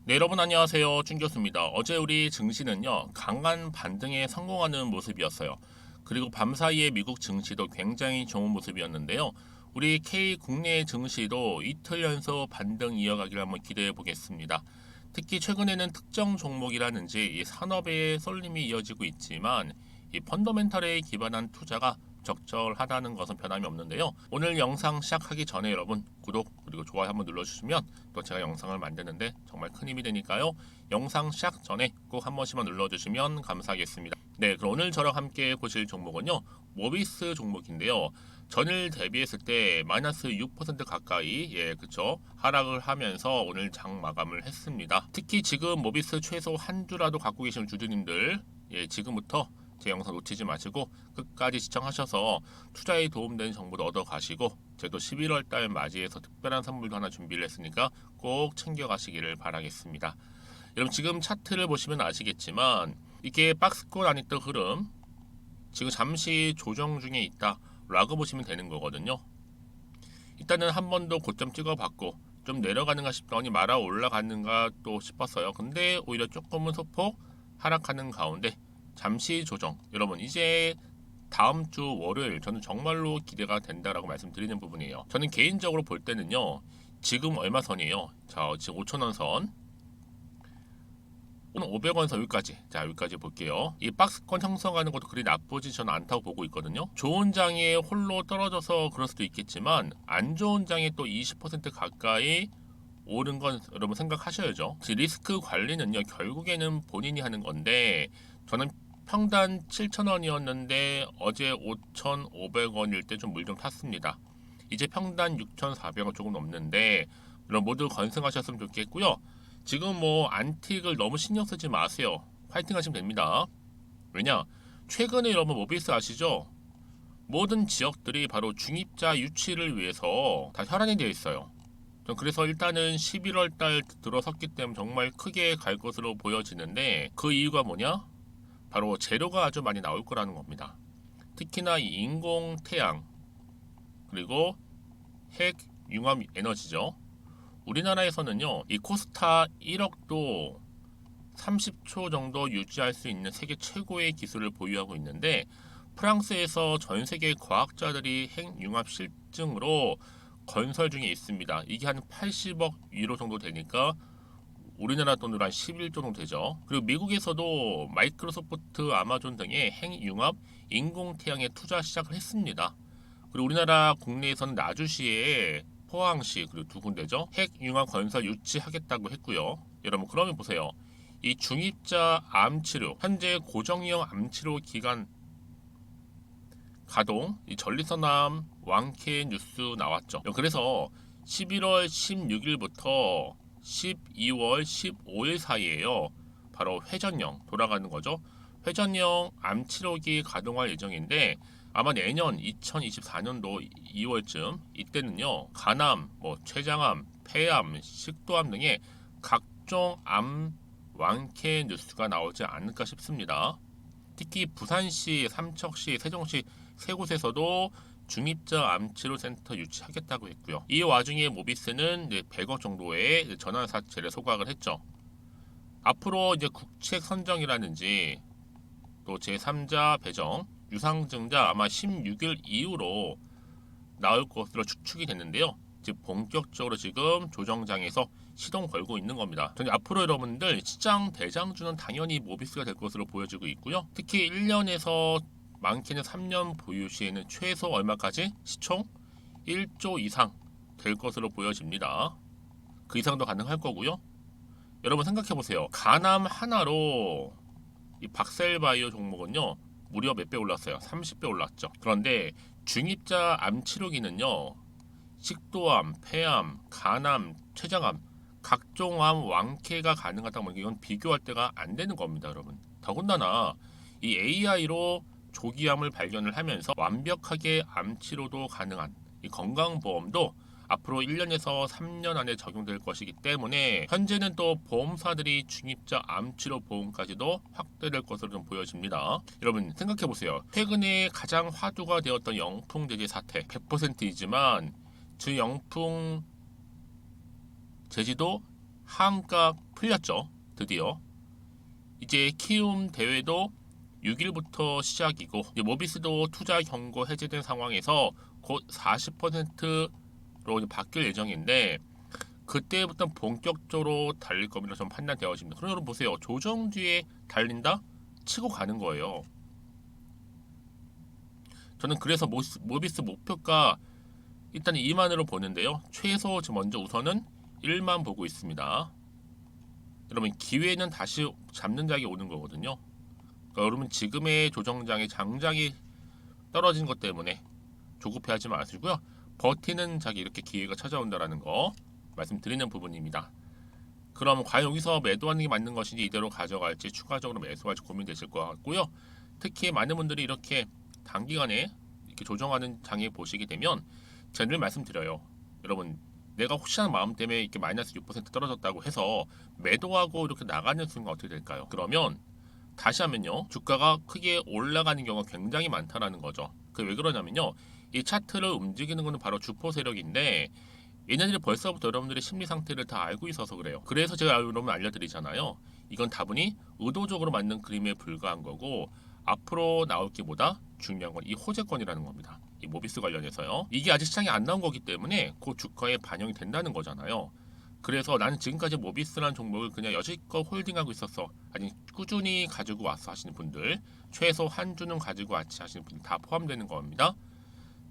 네, 여러분 안녕하세요. 준 교수입니다. 어제 우리 증시는요, 강한 반등에 성공하는 모습이었어요. 그리고 밤사이에 미국 증시도 굉장히 좋은 모습이었는데요. 우리 K 국내 증시도 이틀 연속 반등 이어가기를 한번 기대해 보겠습니다. 특히 최근에는 특정 종목이라든지 이 산업의 쏠림이 이어지고 있지만 이 펀더멘털에 기반한 투자가 적절하다는 것은 변함이 없는데요. 오늘 영상 시작하기 전에 여러분 구독 그리고 좋아요 한번 눌러주시면 또 제가 영상을 만드는데 정말 큰 힘이 되니까요. 영상 시작 전에 꼭 한 번씩만 눌러주시면 감사하겠습니다. 네, 그럼 오늘 저랑 함께 보실 종목은요. 모비스 종목인데요. 전일 대비했을 때 마이너스 6% 가까이 그쵸 하락을 하면서 오늘 장 마감을 했습니다. 특히 지금 모비스 최소 한 주라도 갖고 계신 주주님들 지금부터 제 영상 놓치지 마시고 끝까지 시청하셔서 투자에 도움되는 정보도 얻어 가시고 저도 11월 달 맞이해서 특별한 선물도 하나 준비를 했으니까 꼭 챙겨 가시기를 바라겠습니다. 여러분 지금 차트를 보시면 아시겠지만 이게 박스권 안에 있던 흐름 지금 잠시 조정 중에 있다 라고 보시면 되는 거거든요. 일단은 한 번 더 고점 찍어봤고 좀 내려가는가 싶더니 말아 올라가는가 또 싶었어요. 근데 오히려 조금은 소폭 하락하는 가운데 잠시 조정. 여러분 이제 다음 주 월요일 저는 정말로 기대가 된다라고 말씀드리는 부분이에요. 저는 개인적으로 볼 때는요. 지금 얼마 선이에요? 자, 지금 5,000원 선. 오늘 500원 선 여기까지. 자, 여기까지 볼게요. 이 박스권 형성하는 것도 그리 나쁘지 저는 않다고 보고 있거든요. 좋은 장에 홀로 떨어져서 그럴 수도 있겠지만 안 좋은 장에 또 20% 가까이 오른 건 여러분 생각하셔야죠. 리스크 관리는요. 결국에는 본인이 하는 건데 저는 평단 7,000원이었는데 어제 5,500원일 때 좀 물 좀 탔습니다. 이제 평단 6,400원 조금 넘는데 여러분 모두 건승하셨으면 좋겠고요. 지금 뭐 안틱을 너무 신경 쓰지 마세요. 파이팅 하시면 됩니다. 왜냐? 최근에 여러분 모비스 아시죠? 모든 지역들이 바로 중입자 유치를 위해서 다 혈안이 되어 있어요. 그래서 일단은 11월 달 들어섰기 때문에 정말 크게 갈 것으로 보여지는데 그 이유가 뭐냐? 바로 재료가 아주 많이 나올 거라는 겁니다. 특히나 이 인공 태양 그리고 핵 융합 에너지죠. 우리나라에서는요, 이 코스타 1억도 30초 정도 유지할 수 있는 세계 최고의 기술을 보유하고 있는데 프랑스에서 전 세계 과학자들이 핵융합 실증으로 건설 중에 있습니다. 이게 한 80억 유로 정도 되니까 우리나라 돈으로 한 11조 정도 되죠. 그리고 미국에서도 마이크로소프트, 아마존 등의 핵융합 인공태양에 투자 시작을 했습니다. 그리고 우리나라 국내에서는 나주시에 포항시 그리고 두 군데죠. 핵융합 건설 유치하겠다고 했고요. 여러분 그러면 보세요. 이 중입자 암치료 현재 고정형 암치료 기간 가동 이 전리선암 왕쾌 뉴스 나왔죠. 그래서 11월 16일부터 12월 15일 사이에요. 바로 회전형 돌아가는 거죠. 회전형 암치료기 가동할 예정인데 아마 내년 2024년도 2월쯤 이때는요. 간암, 췌장암, 폐암, 식도암 등의 각종 암 완쾌 뉴스가 나오지 않을까 싶습니다. 특히 부산시, 삼척시, 세종시 세 곳에서도 중입자 암치료센터 유치하겠다고 했고요. 이 와중에 모비스는 100억 정도의 전환사채를 소각을 했죠. 앞으로 이제 국책 선정이라든지 또 제3자 배정, 유상증자 아마 16일 이후로 나올 것으로 추측이 됐는데요. 이제 본격적으로 지금 조정장에서 시동 걸고 있는 겁니다. 앞으로 여러분들 시장 대장주는 당연히 모비스가 될 것으로 보여지고 있고요. 특히 1년에서 많게는 3년 보유 시에는 최소 얼마까지? 시총 1조 이상 될 것으로 보여집니다. 그 이상도 가능할 거고요. 여러분 생각해 보세요. 간암 하나로 이 박셀바이오 종목은요. 무려 몇 배 올랐어요? 30배 올랐죠. 그런데 중입자 암 치료기는요. 식도암, 폐암, 간암, 췌장암 각종 암 완쾌가 가능하다고 보니까 이건 비교할 때가 안 되는 겁니다, 여러분. 더군다나 이 AI로 조기암을 발견을 하면서 완벽하게 암 치료도 가능한 이 건강보험도 앞으로 1년에서 3년 안에 적용될 것이기 때문에 현재는 또 보험사들이 중입자 암치료 보험까지도 확대될 것으로 좀 보여집니다. 여러분 생각해 보세요. 최근에 가장 화두가 되었던 영풍제지 사태 100%이지만 그 영풍 제지도 한가 풀렸죠. 드디어 이제 키움 대회도 6일부터 시작이고 이제 모비스도 투자 경고 해제된 상황에서 곧 40%로 바뀔 예정인데 그때부터 본격적으로 달릴 겁니다. 좀 판단되어집니다. 그럼 여러분 보세요. 조정 뒤에 달린다? 치고 가는 거예요. 저는 그래서 모비스 목표가 일단 2만으로 보는데요. 최소 먼저 우선은 1만 보고 있습니다. 여러분 기회는 다시 잡는 장이 오는 거거든요. 그러니까 여러분 지금의 조정장의 장장이 떨어진 것 때문에 조급해하지 마시고요. 버티는 장이 이렇게 기회가 찾아온다라는 거 말씀드리는 부분입니다. 그럼 과연 여기서 매도하는 게 맞는 것인지 이대로 가져갈지 추가적으로 매수할지 고민되실 것 같고요. 특히 많은 분들이 이렇게 단기간에 이렇게 조정하는 장에 보시게 되면 제가 늘 말씀드려요. 여러분 내가 혹시나 마음 때문에 이렇게 마이너스 6% 떨어졌다고 해서 매도하고 이렇게 나가는 순간 어떻게 될까요? 그러면 다시 하면요. 주가가 크게 올라가는 경우가 굉장히 많다라는 거죠. 그 왜 그러냐면요. 이 차트를 움직이는 것은 바로 주포 세력인데 얘네들이 벌써부터 여러분들의 심리 상태를 다 알고 있어서 그래요. 그래서 제가 여러분 알려드리잖아요. 이건 다분히 의도적으로 만든 그림에 불과한 거고 앞으로 나올 게 보다 중요한 건 이 호재권이라는 겁니다. 이 모비스 관련해서요. 이게 아직 시장에 안 나온 거기 때문에 그 주가에 반영이 된다는 거잖아요. 그래서 나는 지금까지 모비스라는 종목을 그냥 여지껏 홀딩하고 있었어. 아니 꾸준히 가지고 왔어 하시는 분들, 최소 한 주는 가지고 왔지 하시는 분들 다 포함되는 겁니다.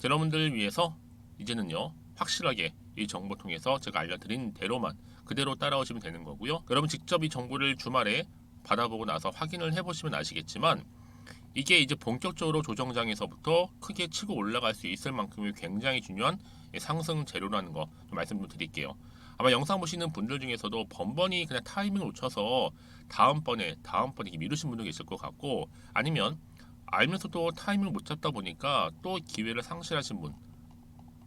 여러분들 위해서 이제는요 확실하게 이 정보 통해서 제가 알려드린 대로만 그대로 따라오시면 되는 거고요. 여러분 직접 이 정보를 주말에 받아보고 나서 확인을 해보시면 아시겠지만 이게 이제 본격적으로 조정장에서부터 크게 치고 올라갈 수 있을 만큼의 굉장히 중요한 상승 재료라는 거 좀 말씀을 드릴게요. 아마 영상 보시는 분들 중에서도 번번이 그냥 타이밍을 놓쳐서 다음번에 이렇게 미루신 분도 계실 것 같고 아니면 알면서도 타이밍을 못 잡다 보니까 또 기회를 상실하신 분.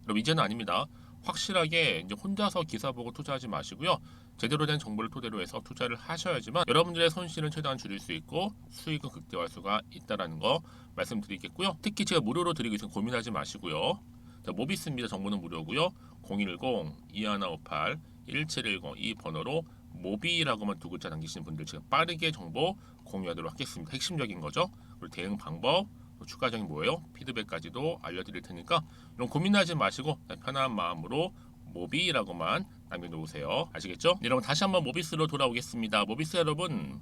그럼 이제는 아닙니다. 확실하게 이제 혼자서 기사 보고 투자하지 마시고요. 제대로 된 정보를 토대로 해서 투자를 하셔야지만 여러분들의 손실은 최대한 줄일 수 있고 수익은 극대화할 수가 있다는 거 말씀드리겠고요. 특히 제가 무료로 드리고 있으니 고민하지 마시고요. 자, 모비스입니다. 정보는 무료고요. 010-2158-1710 이 번호로 모비라고만 두 글자 남기시는 분들 제가 빠르게 정보 공유하도록 하겠습니다. 핵심적인 거죠. 그리고 대응 방법, 추가적인 뭐예요? 피드백까지도 알려드릴 테니까 이런 고민하지 마시고 편안한 마음으로 모비라고만 남겨놓으세요. 아시겠죠? 여러분 다시 한번 모비스로 돌아오겠습니다. 모비스 여러분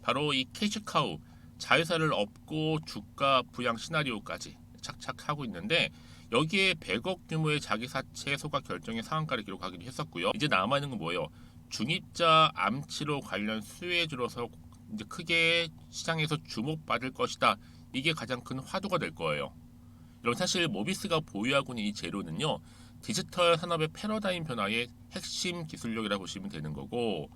바로 이 캐시카우 자회사를 업고 주가 부양 시나리오까지 착착하고 있는데 여기에 100억 규모의 자기 사채 소각 결정의 상한가를 기록하기도 했었고요. 이제 남아있는 건 뭐예요? 중입자 암치료 관련 수혜주로서 이제 크게 시장에서 주목받을 것이다. 이게 가장 큰 화두가 될 거예요. 여러분 사실 모비스가 보유하고 있는 이 재료는요. 디지털 산업의 패러다임 변화의 핵심 기술력이라고 보시면 되는 거고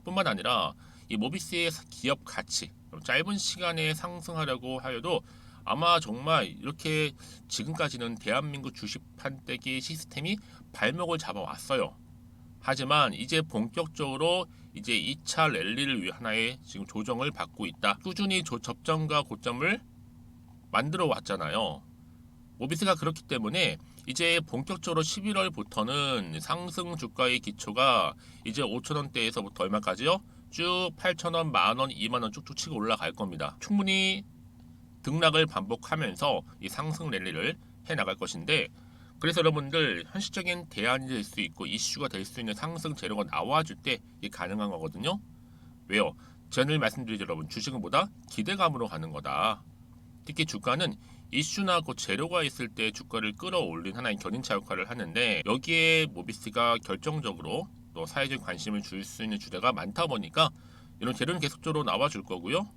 뿐만 아니라 이 모비스의 기업 가치 짧은 시간에 상승하려고 하여도 아마 정말 이렇게 지금까지는 대한민국 주식 판때기 시스템이 발목을 잡아왔어요. 하지만 이제 본격적으로 이제 2차 랠리를 위한 하나의 지금 조정을 받고 있다. 꾸준히 접점과 고점을 만들어 왔잖아요. 모비스가 그렇기 때문에 이제 본격적으로 11월부터는 상승 주가의 기초가 이제 5,000원대에서부터 얼마까지요? 쭉 8,000원, 만원, 2만원 쭉쭉 치고 올라갈 겁니다. 충분히 등락을 반복하면서 이 상승 랠리를 해 나갈 것인데 그래서 여러분들 현실적인 대안이 될 수 있고 이슈가 될 수 있는 상승 재료가 나와줄 때 이게 가능한 거거든요. 왜요? 제가 늘 말씀드리죠 여러분 주식은 보다 기대감으로 가는 거다. 특히 주가는 이슈나 그 재료가 있을 때 주가를 끌어올린 하나의 견인차 역할을 하는데 여기에 모비스가 결정적으로 또 사회적 관심을 줄 수 있는 주제가 많다 보니까 이런 재료는 계속적으로 나와줄 거고요.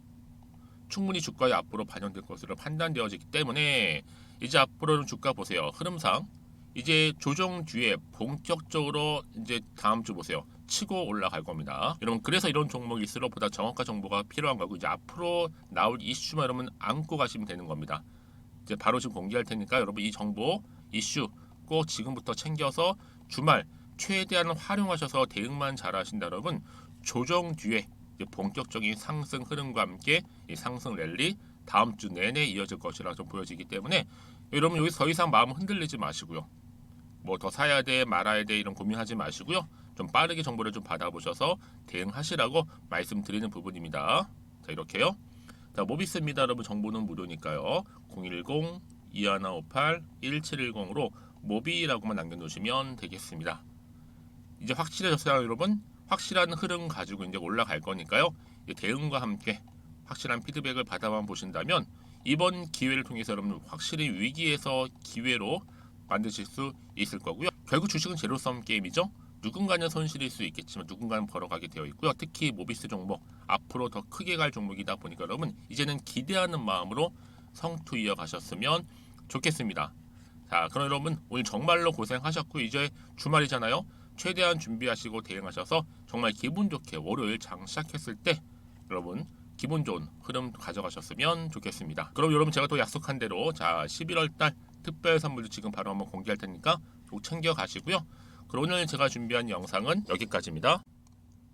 충분히 주가에 앞으로 반영될 것으로 판단되어지기 때문에 이제 앞으로는 주가 보세요. 흐름상 이제 조정 뒤에 본격적으로 이제 다음 주 보세요. 치고 올라갈 겁니다. 여러분 그래서 이런 종목일수록 보다 정확한 정보가 필요한 거고 이제 앞으로 나올 이슈만 여러분 안고 가시면 되는 겁니다. 이제 바로 지금 공개할 테니까 여러분 이 정보 이슈 꼭 지금부터 챙겨서 주말 최대한 활용하셔서 대응만 잘하신다 여러분 조정 뒤에 본격적인 상승 흐름과 함께 이 상승 랠리 다음 주 내내 이어질 것이라 좀 보여지기 때문에 여러분 여기서 더 이상 마음 흔들리지 마시고요. 뭐 더 사야 돼 말아야 돼 이런 고민하지 마시고요. 좀 빠르게 정보를 좀 받아보셔서 대응하시라고 말씀드리는 부분입니다. 자, 이렇게요. 자, 모비스입니다. 여러분 정보는 무료니까요. 010-2158-1710으로 모비라고만 남겨놓으시면 되겠습니다. 이제 확실해졌어요, 여러분. 확실한 흐름 가지고 이제 올라갈 거니까요. 대응과 함께 확실한 피드백을 받아만 보신다면 이번 기회를 통해서 여러분 확실히 위기에서 기회로 만드실 수 있을 거고요. 결국 주식은 제로섬 게임이죠. 누군가는 손실일 수 있겠지만 누군가는 벌어가게 되어 있고요. 특히 모비스 종목 앞으로 더 크게 갈 종목이다 보니까 여러분 이제는 기대하는 마음으로 성투 이어가셨으면 좋겠습니다. 자, 그럼 여러분 오늘 정말로 고생하셨고 이제 주말이잖아요. 최대한 준비하시고 대응하셔서 정말 기분 좋게 월요일 장 시작했을 때 여러분 기분 좋은 흐름 가져가셨으면 좋겠습니다. 그럼 여러분 제가 또 약속한 대로 자 11월달 특별 선물도 지금 바로 한번 공개할 테니까 꼭 챙겨 가시고요. 그럼 오늘 제가 준비한 영상은 여기까지입니다.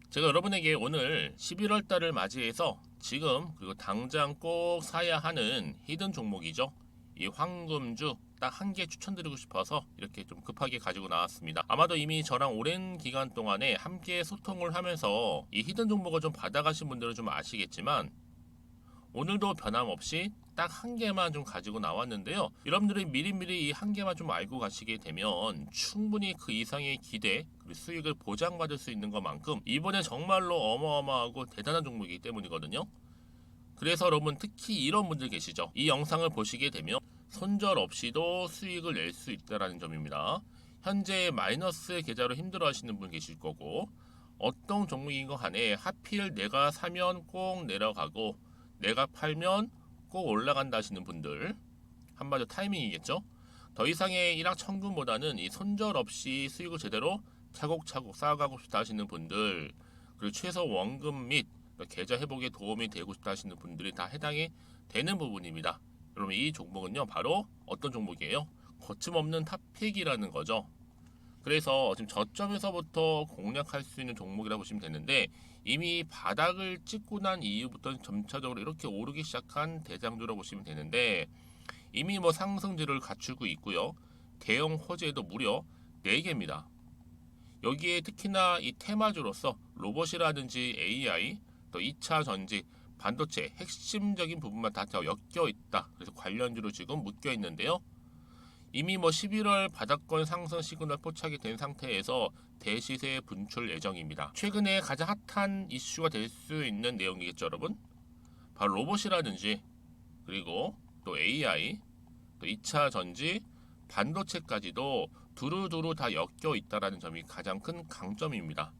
제가 여러분에게 오늘 11월달을 맞이해서 지금 그리고 당장 꼭 사야 하는 히든 종목이죠. 이 황금주 딱 한 개 추천드리고 싶어서 이렇게 좀 급하게 가지고 나왔습니다. 아마도 이미 저랑 오랜 기간 동안에 함께 소통을 하면서 이 히든 종목을 좀 받아가신 분들은 좀 아시겠지만 오늘도 변함없이 딱 한 개만 좀 가지고 나왔는데요. 여러분들이 미리미리 이 한 개만 좀 알고 가시게 되면 충분히 그 이상의 기대 그리고 수익을 보장받을 수 있는 것만큼 이번에 정말로 어마어마하고 대단한 종목이기 때문이거든요. 그래서 여러분 특히 이런 분들 계시죠. 이 영상을 보시게 되면 손절 없이도 수익을 낼 수 있다는 점입니다. 현재 마이너스 계좌로 힘들어하시는 분 계실 거고 어떤 종목인 거 간에 하필 내가 사면 꼭 내려가고 내가 팔면 꼭 올라간다 하시는 분들 한마디로 타이밍이겠죠. 더 이상의 일확천금보다는 이 손절 없이 수익을 제대로 차곡차곡 쌓아가고 싶다 하시는 분들 그리고 최소 원금 및 계좌 회복에 도움이 되고 싶다 하시는 분들이 다 해당이 되는 부분입니다. 여러분 이 종목은요 바로 어떤 종목이에요? 거침없는 탑픽이라는 거죠. 그래서 지금 저점에서부터 공략할 수 있는 종목이라고 보시면 되는데 이미 바닥을 찍고 난 이후부터 점차적으로 이렇게 오르기 시작한 대장주라고 보시면 되는데 이미 뭐 상승률을 갖추고 있고요. 대형 호재도 무려 4개입니다. 여기에 특히나 이 테마주로서 로봇이라든지 AI, 또 2차 전지, 반도체 핵심적인 부분만 다 엮여 있다. 그래서 관련주로 지금 묶여 있는데요. 이미 뭐 11월 바닥권 상승 시그널 포착이 된 상태에서 대시세 분출 예정입니다. 최근에 가장 핫한 이슈가 될 수 있는 내용이겠죠, 여러분. 바로 로봇이라든지 그리고 또 AI, 또 2차 전지, 반도체까지도 두루두루 다 엮여 있다라는 점이 가장 큰 강점입니다.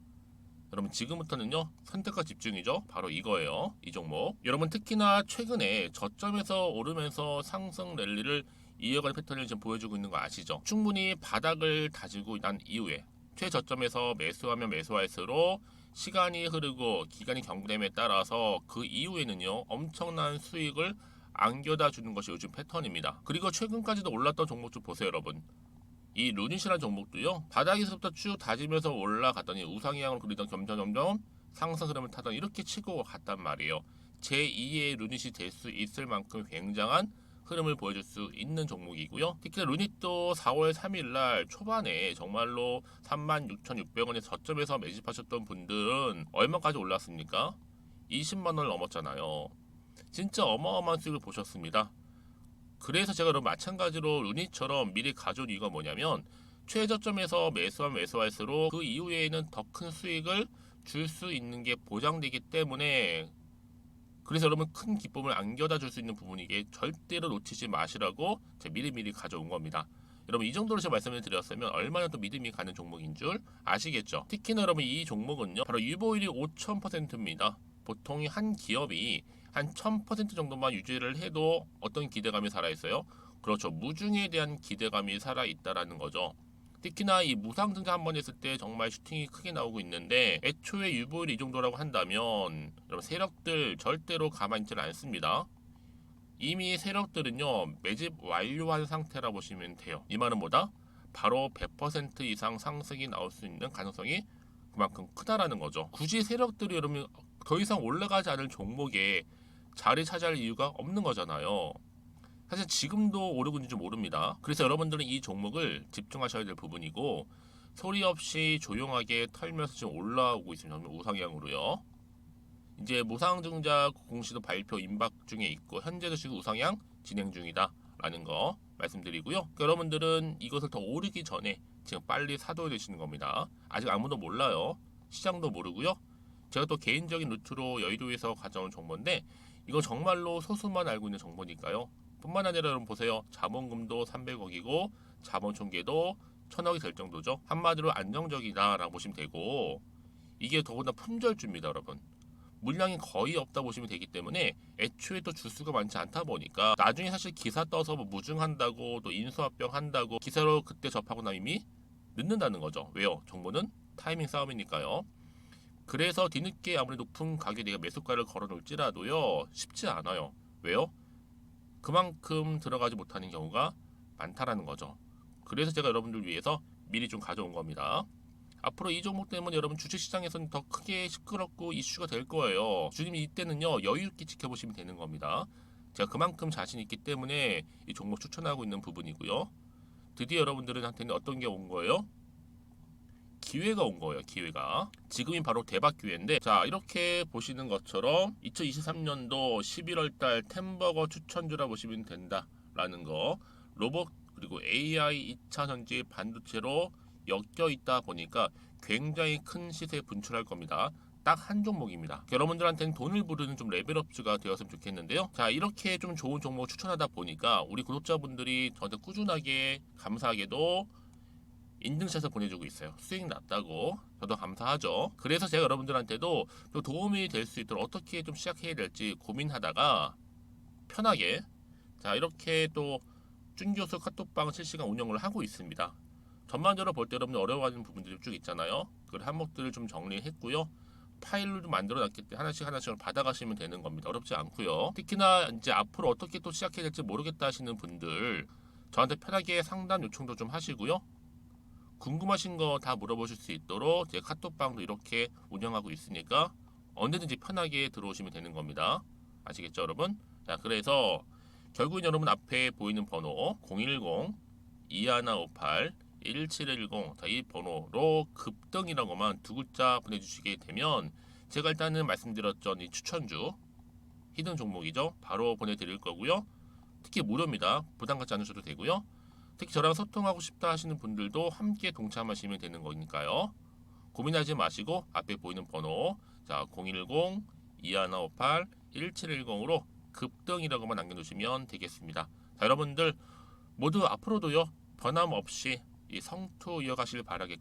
여러분 지금부터는요 선택과 집중이죠. 바로 이거예요. 이 종목. 여러분 특히나 최근에 저점에서 오르면서 상승 랠리를 이어가는 패턴을 지금 보여주고 있는 거 아시죠? 충분히 바닥을 다지고 난 이후에 최저점에서 매수하면 매수할수록 시간이 흐르고 기간이 경과됨에 따라서 그 이후에는요 엄청난 수익을 안겨다 주는 것이 요즘 패턴입니다. 그리고 최근까지도 올랐던 종목 좀 보세요, 여러분. 이 루닛이라는 종목도요 바닥에서부터 쭉 다지면서 올라갔더니 우상향으로 그리던 점점 상승 흐름을 타던 이렇게 치고 갔단 말이에요. 제2의 루닛이 될 수 있을 만큼 굉장한 흐름을 보여줄 수 있는 종목이고요. 특히 루닛도 4월 3일날 초반에 정말로 36,600원의 저점에서 매집하셨던 분들은 얼마까지 올랐습니까? 20만원을 넘었잖아요. 진짜 어마어마한 수익을 보셨습니다. 그래서 제가 그럼 마찬가지로 루닛처럼 미리 가져온 이유가 뭐냐면 최저점에서 매수하면 매수할수록 그 이후에는 더 큰 수익을 줄 수 있는 게 보장되기 때문에 그래서 여러분 큰 기쁨을 안겨다 줄 수 있는 부분이기에 절대로 놓치지 마시라고 제가 미리미리 가져온 겁니다. 여러분 이 정도로 제가 말씀을 드렸으면 얼마나 또 믿음이 가는 종목인 줄 아시겠죠. 특히나 여러분 이 종목은요 바로 유보율이 5000%입니다. 보통 한 기업이 한 1000% 정도만 유지를 해도 어떤 기대감이 살아있어요? 그렇죠. 무중에 대한 기대감이 살아있다라는 거죠. 특히나 이 무상증자 한번 했을 때 정말 슈팅이 크게 나오고 있는데 애초에 유보율이 이 정도라고 한다면 여러분 세력들 절대로 가만히 있지 않습니다. 이미 세력들은요 매집 완료한 상태라 보시면 돼요. 이 말은 뭐다? 바로 100% 이상 상승이 나올 수 있는 가능성이 그만큼 크다라는 거죠. 굳이 세력들이 여러분 더 이상 올라가지 않을 종목에 자리 차지할 이유가 없는 거잖아요. 사실 지금도 오르고 있는지 모릅니다. 그래서 여러분들은 이 종목을 집중하셔야 될 부분이고 소리 없이 조용하게 털면서 지금 올라오고 있습니다. 우상향으로요. 이제 무상증자 공시도 발표 임박 중에 있고 현재도 지금 우상향 진행 중이다 라는 거 말씀드리고요. 그러니까 여러분들은 이것을 더 오르기 전에 지금 빨리 사둬야 되시는 겁니다. 아직 아무도 몰라요. 시장도 모르고요. 제가 또 개인적인 루트로 여의도에서 가져온 정보인데 이거 정말로 소수만 알고 있는 정보니까요. 뿐만 아니라 여러분 보세요. 자본금도 300억이고 자본 총계도 1000억이 될 정도죠. 한마디로 안정적이다라고 보시면 되고 이게 더군다나 품절주입니다, 여러분. 물량이 거의 없다 보시면 되기 때문에 애초에 또 주수가 많지 않다 보니까 나중에 사실 기사 떠서 뭐 무증한다고 또 인수합병 한다고 기사로 그때 접하고 나면 이미 늦는다는 거죠. 왜요? 정보는 타이밍 싸움이니까요. 그래서 뒤늦게 아무리 높은 가격에 내가 매수가를 걸어 놓을지라도요 쉽지 않아요. 왜요? 그만큼 들어가지 못하는 경우가 많다라는 거죠. 그래서 제가 여러분들 위해서 미리 좀 가져온 겁니다. 앞으로 이 종목 때문에 여러분 주식시장에서는 더 크게 시끄럽고 이슈가 될 거예요. 주님 이때는요 여유 있게 지켜보시면 되는 겁니다. 제가 그만큼 자신 있기 때문에 이 종목 추천하고 있는 부분이고요. 드디어 여러분들한테는 어떤 게 온 거예요? 기회가 온 거예요. 기회가. 지금이 바로 대박 기회인데 자 이렇게 보시는 것처럼 2023년도 11월달 템버거 추천주라 보시면 된다라는 거. 로봇 그리고 AI 2차 전지 반도체로 엮여 있다 보니까 굉장히 큰 시세 분출할 겁니다. 딱 한 종목입니다. 여러분들한테는 돈을 부르는 좀 레벨업주가 되었으면 좋겠는데요. 자 이렇게 좀 좋은 종목 추천하다 보니까 우리 구독자분들이 저한테 꾸준하게 감사하게도 인증샷을 보내주고 있어요. 수익 났다고 저도 감사하죠. 그래서 제가 여러분들한테도 또 도움이 될 수 있도록 어떻게 좀 시작해야 될지 고민하다가 편하게 자 이렇게 또 준교수 카톡방 실시간 운영을 하고 있습니다. 전반적으로 볼 때 여러분들 어려워하는 부분들이 쭉 있잖아요. 그 항목들을 좀 정리했고요. 파일로 좀 만들어 놨기 때문에 하나씩 받아가시면 되는 겁니다. 어렵지 않고요. 특히나 이제 앞으로 어떻게 또 시작해야 될지 모르겠다 하시는 분들 저한테 편하게 상담 요청도 좀 하시고요. 궁금하신 거 다 물어보실 수 있도록 제 카톡방도 이렇게 운영하고 있으니까 언제든지 편하게 들어오시면 되는 겁니다. 아시겠죠, 여러분? 자, 그래서 결국은 여러분 앞에 보이는 번호 010-2158-1710 자, 이 번호로 급등이라고만 두 글자 보내주시게 되면 제가 일단은 말씀드렸던 이 추천주 히든 종목이죠. 바로 보내드릴 거고요. 특히 무료입니다. 부담 갖지 않으셔도 되고요. 특히 저랑 소통하고 싶다 하시는 분들도 함께 동참하시면 되는 거니까요. 고민하지 마시고 앞에 보이는 번호 자 010-2158-1710으로 급등이라고만 남겨주시면 되겠습니다. 자, 여러분들 모두 앞으로도요 변함없이 이 성투 이어가시길 바라겠고